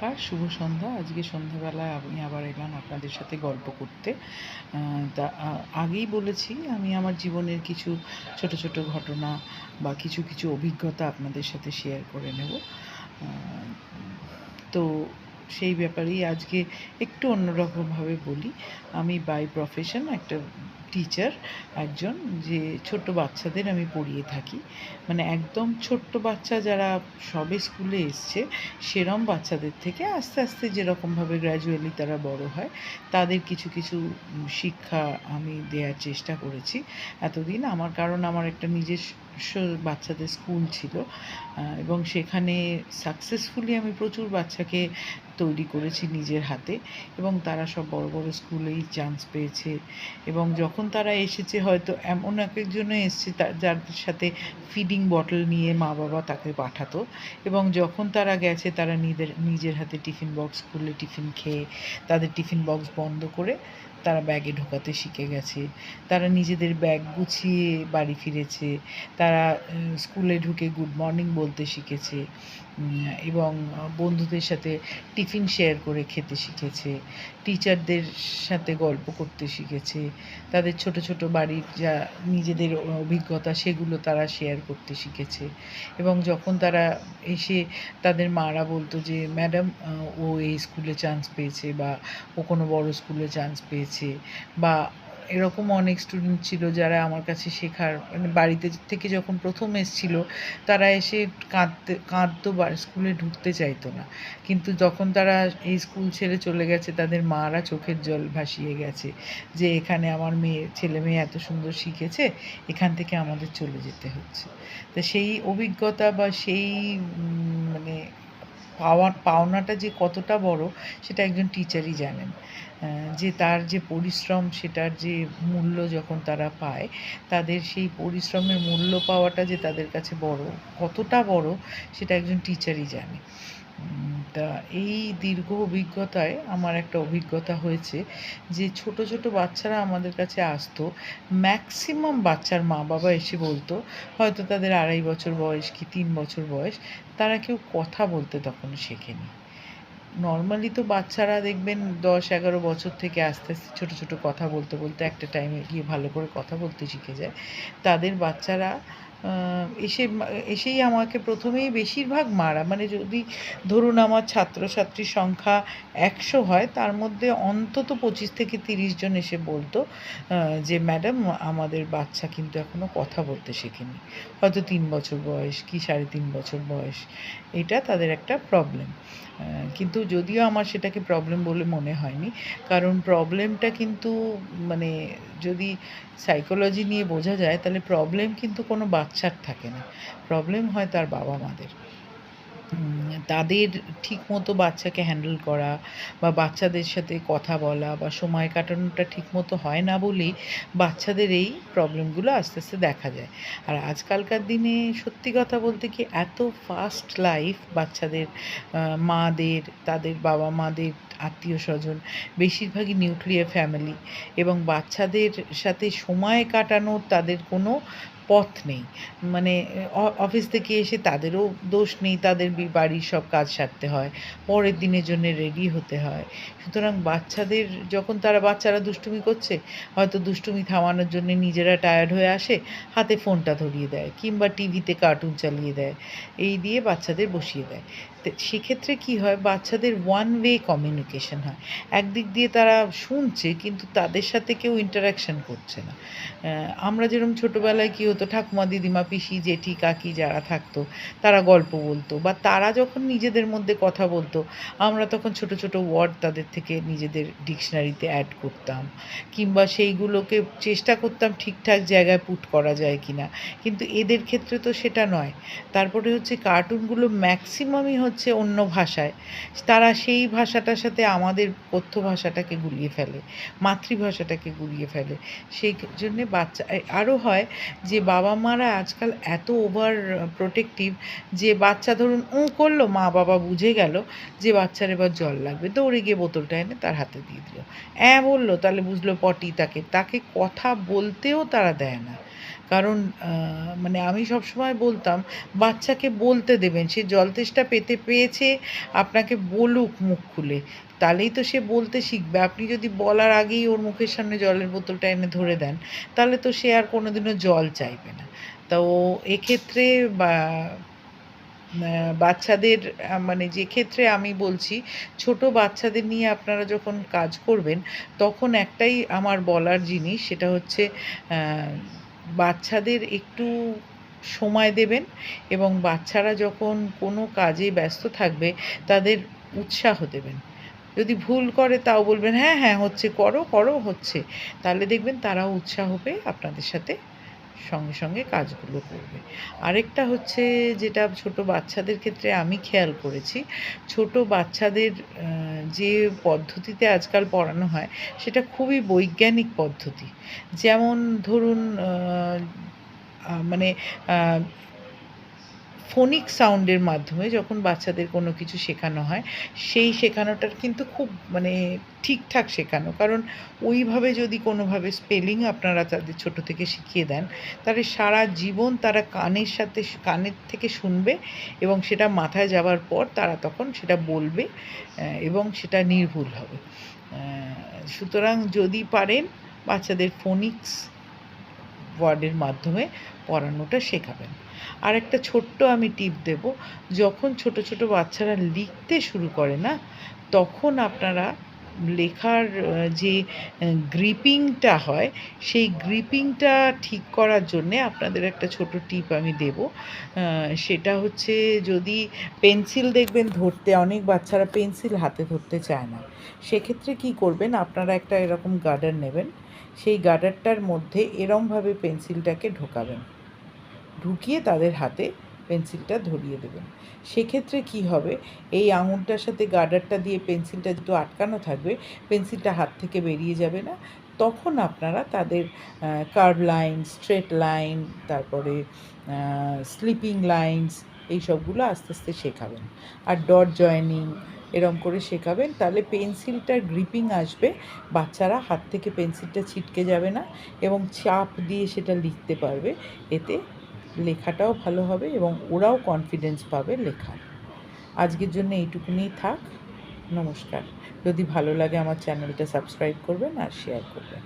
নমস্কার, শুভ সন্ধ্যা। আজকে সন্ধ্যাবেলায় আমি আবার এলাম আপনাদের সাথে গল্প করতে। আগেই বলেছি আমি আমার জীবনের কিছু ছোট ছোট ঘটনা বা কিছু অভিজ্ঞতা আপনাদের সাথে শেয়ার করে নেব। তো সেই ব্যাপারেই আজকে একটু অন্যরকমভাবে বলি। আমি বাই প্রফেশন একটা টিচার, একজন যে ছোট্ট বাচ্চাদের আমি পড়িয়ে থাকি। মানে একদম ছোট্ট বাচ্চা যারা সবে স্কুলে এসছে সেরম বাচ্চাদের থেকে আস্তে আস্তে যেরকমভাবে গ্র্যাজুয়ালি তারা বড় হয় তাদের কিছু শিক্ষা আমি দেওয়ার চেষ্টা করেছি এতদিন। কারণ আমার একটা নিজস্ব বাচ্চাদের স্কুল ছিল এবং সেখানে সাকসেসফুলি আমি প্রচুর বাচ্চাকে তৈরি করেছি নিজের হাতে এবং তারা সব বড় বড় স্কুলেই চান্স পেয়েছে। এবং যখন তারা এসেছে হয়তো এমন এক একজনও এসছে যাদের সাথে ফিডিং বটল নিয়ে মা বাবা তাকে পাঠাতো, এবং যখন তারা গেছে তারা নিজের হাতে টিফিন বক্স খুলে টিফিন খেয়ে তাদের টিফিন বক্স বন্ধ করে তারা ব্যাগে ঢোকাতে শিখে গেছে। তারা নিজেদের ব্যাগ গুছিয়ে বাড়ি ফিরেছে। তারা স্কুলে ঢুকে গুড মর্নিং বলতে শিখেছে এবং বন্ধুদের সাথে টিফিন শেয়ার করে খেতে শিখেছে। টিচারদের সাথে গল্প করতে শিখেছে। তাদের ছোট ছোট বাড়ির যা নিজেদের অভিজ্ঞতা সেগুলো তারা শেয়ার করতে শিখেছে। এবং যখন তারা এসে তাদের মারা বলতো যে ম্যাডাম ও এই স্কুলে চান্স পেয়েছে, বা ও কোনো বড় স্কুলে চান্স পেয়েছে, বা এরকম অনেক স্টুডেন্ট ছিল যারা আমার কাছে শেখার মানে বাড়িতে থেকে যখন প্রথম এসেছিল তারা এসে কাঁদতো বা স্কুলে ঢুকতে চাইতো না, কিন্তু যখন তারা এই স্কুল ছেড়ে চলে গেছে তাদের মারা চোখের জল ভাসিয়ে গেছে যে এখানে আমার ছেলে মেয়ে এত সুন্দর শিখেছে, এখান থেকে আমাদের চলে যেতে হচ্ছে। তো সেই অভিজ্ঞতা বা সেই মানে পাওনাটা যে কতটা বড় সেটা একজন টিচারই জানেন। যে তার যে পরিশ্রম সেটার যে মূল্য যখন তারা পায়, তাদের সেই পরিশ্রমের মূল্য পাওয়াটা যে তাদের কাছে বড়, কতটা বড় সেটা একজন টিচারই জানে। তা এই দীর্ঘ অভিজ্ঞতায় আমার একটা অভিজ্ঞতা হয়েছে যে ছোট ছোট বাচ্চারা আমাদের কাছে আসতো। ম্যাক্সিমাম বাচ্চার মা বাবা এসে বলতো, হয়তো তাদের 2.5 বছর বয়স কি 3 বছর বয়স, তারা কেউ কথা বলতে তখনও শেখেনি। নর্মালি তো বাচ্চারা দেখবেন 10-11 বছর থেকে আস্তে আস্তে ছোটো ছোটো কথা বলতে বলতে একটা টাইমে গিয়ে ভালো করে কথা বলতে শিখে যায়। তাদের বাচ্চারা এসেই আমাকে প্রথমেই বেশিরভাগ মারা, মানে যদি ধরুন আমার ছাত্রছাত্রীর সংখ্যা 100 হয় তার মধ্যে অন্তত 25 থেকে 30 জন এসে বলতো যে ম্যাডাম আমাদের বাচ্চা কিন্তু এখনও কথা বলতে শেখেনি। হয়তো 3 বছর বয়স কি 3.5 বছর বয়স, এটা তাদের একটা প্রবলেম। কিন্তু যদিও আমার সেটাকে প্রবলেম বলে মনে হয়নি, কারণ প্রবলেমটা কিন্তু মানে যদি সাইকোলজি নিয়ে বোঝা যায় তাহলে প্রবলেম কিন্তু কোনো বাচ্চার থাকে না, প্রবলেম হয় তার বাবা মাদের। তাদের ঠিকমতো বাচ্চাকে হ্যান্ডেল করা বা বাচ্চাদের সাথে কথা বলা বা সময় কাটানোটা ঠিকমতো হয় না বলেই বাচ্চাদের এই প্রবলেমগুলো আস্তে আস্তে দেখা যায়। আর আজকালকার দিনে সত্যি কথা বলতে কি এত ফাস্ট লাইফ বাচ্চাদের, মাদের, তাদের বাবা মাদের আত্মীয় স্বজন বেশিরভাগই নিউক্লিয়ার ফ্যামিলি, এবং বাচ্চাদের সাথে সময় কাটানোর তাদের কোনো পথ নেই। মানে অফিস থেকে এসে তাদেরও দোষ নেই, তাদের বাড়ির সব কাজ সারতে হয়, পরের দিনের জন্য রেডি হতে হয়। সুতরাং যখন বাচ্চারা দুষ্টুমি করছে, হয়তো দুষ্টুমি থামানোর জন্য নিজেরা টায়ার্ড হয়ে আসে, হাতে ফোনটা ধরিয়ে দেয় কিংবা টিভিতে কার্টুন চালিয়ে দেয়, এই দিয়ে বাচ্চাদের বসিয়ে দেয়। তো সেক্ষেত্রে কী হয়, বাচ্চাদের ওয়ান ওয়ে কমিউনিকেশন হয়। একদিক দিয়ে তারা শুনছে কিন্তু তাদের সাথে কেউ ইন্টারাকশান করছে না। আমরা যেরকম ছোটোবেলায় কী হতো, ঠাকুমা দিদিমা পিসি জেঠি কাকি যারা থাকতো তারা গল্প বলতো, বা তারা যখন নিজেদের মধ্যে কথা বলতো আমরা তখন ছোট ছোট ওয়ার্ড তাদের থেকে নিজেদের ডিকশনারিতে অ্যাড করতাম, কিংবা সেইগুলোকে চেষ্টা করতাম ঠিকঠাক জায়গায় পুট করা যায় কি না। কিন্তু এদের ক্ষেত্রে তো সেটা নয়। তারপরে হচ্ছে কার্টুনগুলো ম্যাক্সিমামই হচ্ছে অন্য ভাষায়, তারা সেই ভাষাটার সাথে আমাদের কথ্য ভাষাটাকে গুলিয়ে ফেলে, মাতৃভাষাটাকে গুলিয়ে ফেলে। সেই জন্যে আরও হয় যে বাবা মারা আজকাল এত ওভার প্রোটেক্টিভ যে বাচ্চা ধরুন করলো, মা বাবা বুঝে গেল যে বাচ্চার এবার জল লাগবে, দৌড়ে গিয়ে বোতলটা এনে তার হাতে দিয়ে দিল। বললো তাহলে বুঝলো পটি, তাকে কথা বলতেও তারা দেয় না। কারণ মানে আমি সবসময় বলতাম বাচ্চাকে বলতে দেবেন, সে জল তেষ্টা পেয়েছে, আপনাকে বলুক মুখ খুলে, তাহলেই তো সে বলতে শিখবে। আপনি যদি বলার আগেই ওর মুখের সামনে জলের বোতলটা এনে ধরে দেন, তাহলে তো সে আর কোনোদিনও জল চাইবে না। তো এক্ষেত্রে বাচ্চাদের মানে যে ক্ষেত্রে আমি বলছি, ছোট বাচ্চাদের নিয়ে আপনারা যখন কাজ করবেন, তখন একটাই আমার বলার জিনিস, সেটা হচ্ছে বাচ্চাদের একটু সময় দেবেন এবং বাচ্চারা যখন কোনো কাজে ব্যস্ত থাকবে, তাদের উৎসাহ দেবেন। যদি ভুল করে তাও বলবেন, "হ্যাঁ, হ্যাঁ, হচ্ছে, করো, করো, হচ্ছে।" তাহলে দেখবেন তারাও উৎসাহ পেয়ে আপনাদের সাথে সঙ্গে সঙ্গে কাজগুলো করবে। আরেকটা হচ্ছে, যেটা ছোট বাচ্চাদের ক্ষেত্রে আমি খেয়াল করেছি, ছোট বাচ্চাদের যে পদ্ধতিতে আজকাল পড়ানো হয়, সেটা খুবই বৈজ্ঞানিক পদ্ধতি। যেমন ধরুন মানে আ ফোনিক সাউন্ডের মাধ্যমে যখন বাচ্চাদের কোনো কিছু শেখানো হয়, সেই শেখানোটার কিন্তু খুব মানে ঠিকঠাক শেখানো। কারণ ওইভাবে যদি কোনোভাবে স্পেলিং আপনারা তাদের ছোট থেকে শিখিয়ে দেন, তাহলে সারা জীবন তারা কানের থেকে শুনবে এবং সেটা মাথায় যাওয়ার পর তারা তখন সেটা বলবে এবং সেটা নির্ভুল হবে। সুতরাং যদি পারেন বাচ্চাদের ফোনিক্স ওয়ার্ডের মাধ্যমে পড়ানোটা শেখাবেন। আরেকটা ছোট্ট আমি টিপ দেব, যখন ছোট ছোট বাচ্চারা লিখতে শুরু করে না, তখন আপনারা লেখার যে গ্রিপিংটা হয়, সেই গ্রিপিংটা ঠিক করার জন্যে আপনাদের একটা ছোট টিপ আমি দেব। সেটা হচ্ছে, যদি পেন্সিল দেখবেন ধরতে, অনেক বাচ্চারা পেন্সিল হাতে ধরতে চায় না, সেক্ষেত্রে কী করবেন, আপনারা একটা এরকম গার্ডার নেবেন, সেই গার্ডারটার মধ্যে এরমভাবে পেন্সিলটাকে ঢোকাবেন, ঢুকিয়ে তাদের হাতে পেন্সিলটা ধরিয়ে দেবেন। সেক্ষেত্রে কী হবে, এই আঙুলটার সাথে গার্ডারটা দিয়ে পেন্সিলটা যেহেতু আটকানো থাকবে, পেন্সিলটা হাত থেকে বেরিয়ে যাবে না। তখন আপনারা তাদের কার্ভ লাইন, স্ট্রেট লাইন, তারপরে স্লিপিং লাইনস, এই সবগুলো আস্তে আস্তে শেখাবেন। আর ডট জয়েনিং এরম করে শেখাবেন, তাহলে পেন্সিলটার গ্রিপিং আসবে, বাচ্চারা হাত থেকে পেন্সিলটা ছিটকে যাবে না এবং চাপ দিয়ে সেটা লিখতে পারবে। এতে লেখাটাও ভালো হবে এবং ওরাও কনফিডেন্স পাবে লেখার। আজকের জন্য এইটুকুনিই থাক। নমস্কার। যদি ভালো লাগে আমার চ্যানেলটা সাবস্ক্রাইব করবেন আর শেয়ার করবেন।